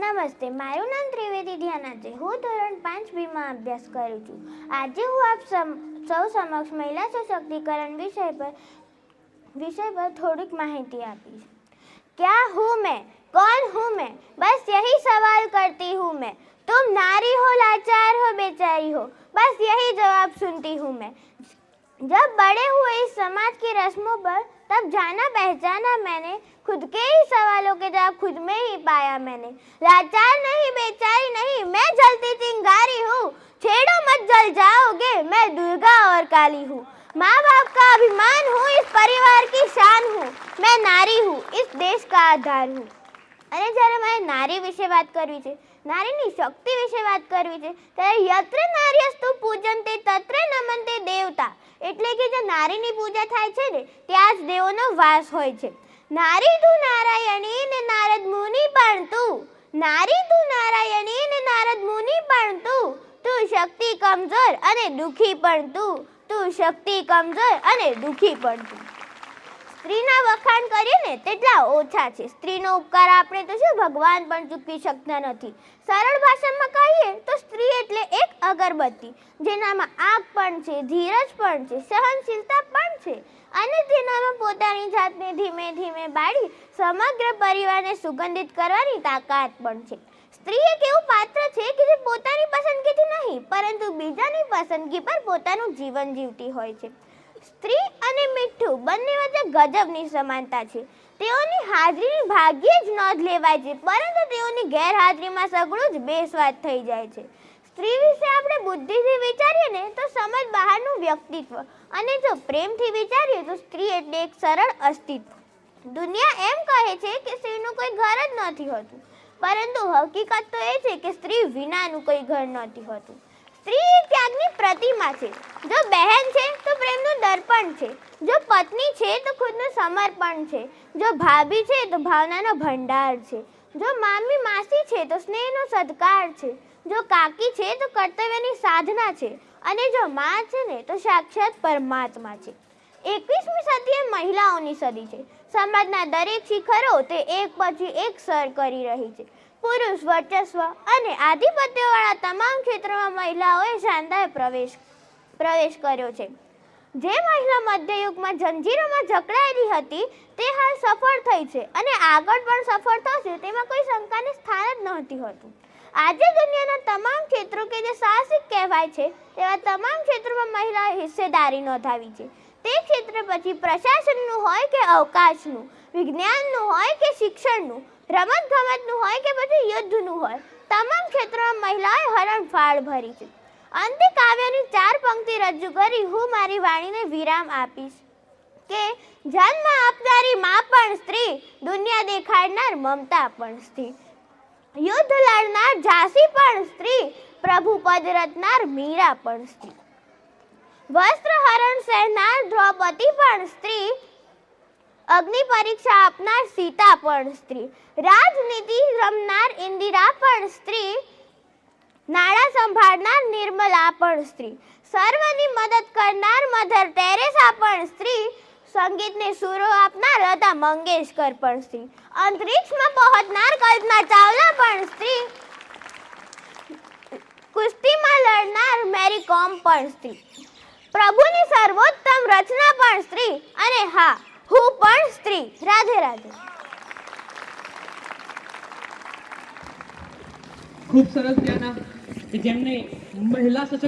નમસ્તે, મારું નામ ત્રિવેદી ધ્યાના છે. હું ધોરણ 5B માં અભ્યાસ કરું છું. આજે હું આપ સૌ સમક્ષ મહિલા સશક્તિકરણ વિષય પર થોડીક માહિતી આપીશ. क्या हूँ मैं, कौन हूँ मैं, बस यही सवाल करती हूँ मैं. तुम नारी हो, लाचार हो, बेचारी हो, बस यही जवाब सुनती हूँ मैं. जब बड़े हुए इस समाज की रस्मों पर, तब जाना पहचाना मैंने, खुद के ही सवालों के जवाब खुद में ही पाया मैंने. लाचार नहीं, बेचारी नहीं, मैं जलती चिंगारी हूँ. छेड़ो मत, जल जाओगे, मैं दुर्गा और काली हूँ. माँ बाप का अभिमान हूँ, इस परिवार की शान हूँ. मैं नारी हूँ, इस देश का आधार हूँ. અને જ્યારે મારે નારી વિશે વાત કરવી છે, નારીની શક્તિ વિશે વાત કરવી છે, ત્યારે યત્ર નાર્યસ્તુ પૂજન્તે તત્ર નમન્તે દેવતા, એટલે કે જે નારીની પૂજા થાય છે ને ત્યાં જ દેવોનો વાસ હોય છે. નારી તું નારાયણી ને નારદ મુનિ પણ તું, નારી તું નારાયણી ને નારદ મુનિ પણ તું, તું શક્તિ કમજોર અને દુઃખી પણ તું, તું શક્તિ કમજોર અને દુઃખી પણ તું. સ્ત્રીના વખાણ કરીએ ને તેટલા ઓછા છે. સ્ત્રીનો ઉપકાર આપણે તો શું ભગવાન પણ ચૂકવી શકતા નથી. સરળ ભાષામાં કહીએ તો સ્ત્રી એટલે એક અગરબત્તી, જેનામાં આગ પણ છે, ધીરજ પણ છે, સહનશીલતા પણ છે, અને તેનામાં પોતાની જાતને ધીમે ધીમે બાળી સમગ્ર પરિવારને સુગંધિત કરવાની તાકાત પણ છે. સ્ત્રી એક એવું પાત્ર છે કે જે પોતાની પસંદગીથી નહીં પરંતુ બીજાની પસંદગી પર પોતાનું જીવન જીવતી હોય છે. સ્ત્રી અને મીઠું બંને વચ્ચે ગજબની સમાનતા છે. તેઓની હાજરીની ભાગ્યે જ નોંધ લેવાય છે, પરંતુ તેઓની ગેરહાજરીમાં સઘળું જ બેસ્વાદ થઈ જાય છે. સ્ત્રી વિશે આપણે બુદ્ધિથી વિચારીએ ને તો સમજ બહારનું વ્યક્તિત્વ, અને જો પ્રેમથી વિચારીએ તો સ્ત્રી એટલે એક સરળ અસ્તિત્વ. દુનિયા એમ કહે છે કે સ્ત્રીનું કોઈ ઘર જ નથી હોતું, પરંતુ હકીકત તો એ છે કે સ્ત્રી વિનાનું કોઈ ઘર નથી હોતું. સ્ત્રી એક ત્યાગની પ્રતિમા છે. જો બહેન છે તો પ્રેમનું દર્પણ છે, જો પત્ની છે તો ખુદનું સમર્પણ છે, જો ભાભી છે તો ભાવનાનો ભંડાર છે, જો મામી માસી છે તો સ્નેહનો સત્કાર છે, જો કાકી છે તો કર્તવ્યની સાધના છે, અને જો માં છે ને તો સાક્ષાત પરમાત્મા છે. 21મી સદી એ મહિલાઓની સદી છે. સમાજના દરેક શિખરો તે એક પછી એક સર કરી રહી છે. પુરુષ વર્ચસ્વ અને આધિપત્યવાળા તમામ ક્ષેત્રોમાં મહિલાઓએ શાનદાર પ્રવેશ કર્યો છે. જે મહિલા મધ્યયુગમાં જંજીરોમાં જકડાયેલી હતી તે હાલ સફળ થઈ છે અને આગળ પણ સફળ થશે તેમાં કોઈ શંકાને સ્થાન જ નહોતી હોતું. આજે દુનિયાના તમામ ક્ષેત્રો કે જે સાહસિક કહેવાય છે તેવા તમામ ક્ષેત્રોમાં મહિલાએ હિસ્સેદારી નોંધાવી છે. તે ક્ષેત્ર પછી પ્રશાસનનું હોય કે અવકાશનું, વિજ્ઞાનનું હોય કે શિક્ષણનું, રમતગમતનું હોય કે પછી યુદ્ધનું હોય, તમામ ક્ષેત્રોમાં મહિલાએ હરણફાળ ભરી છે. અંતે કાવ્યની 4 પંક્તિ રજૂ કરી હું મારી વાણીને વિરામ આપીશ કે જન્મ આપનારી માં પણ સ્ત્રી, દુનિયા દેખાડનાર મમતા પણ સ્ત્રી, યુદ્ધ લડનાર ઝાંસી પણ સ્ત્રી, પ્રભુ પદ રચનાર મીરા પણ સ્ત્રી, વસ્ત્ર હરણ સહેનાર દ્રૌપદી પણ સ્ત્રી, અગ્નિ પરીક્ષા આપનાર સીતા પણ સ્ત્રી, રાજનીતિ રમનાર ઇન્દિરા પણ સ્ત્રી, નાણાં સંભાળનાર નિર્મલા પણ સ્ત્રી, સર્વની મદદ કરનાર મધર ટેરેસા પણ સ્ત્રી, સંગીતને સુરો આપનાર લતા મંગેશકર પણ સ્ત્રી, અંતરિક્ષમાં પહોંચનાર કલ્પના ચાવલા પણ સ્ત્રી, કુસ્તીમાં લડનાર મેરી કોમ પણ સ્ત્રી, પ્રભુની સર્વોત્તમ રચના પણ સ્ત્રી, અને હા, હું પણ સ્ત્રી. રાધે રાધે. ખૂબ સરસ, જેમને મહિલા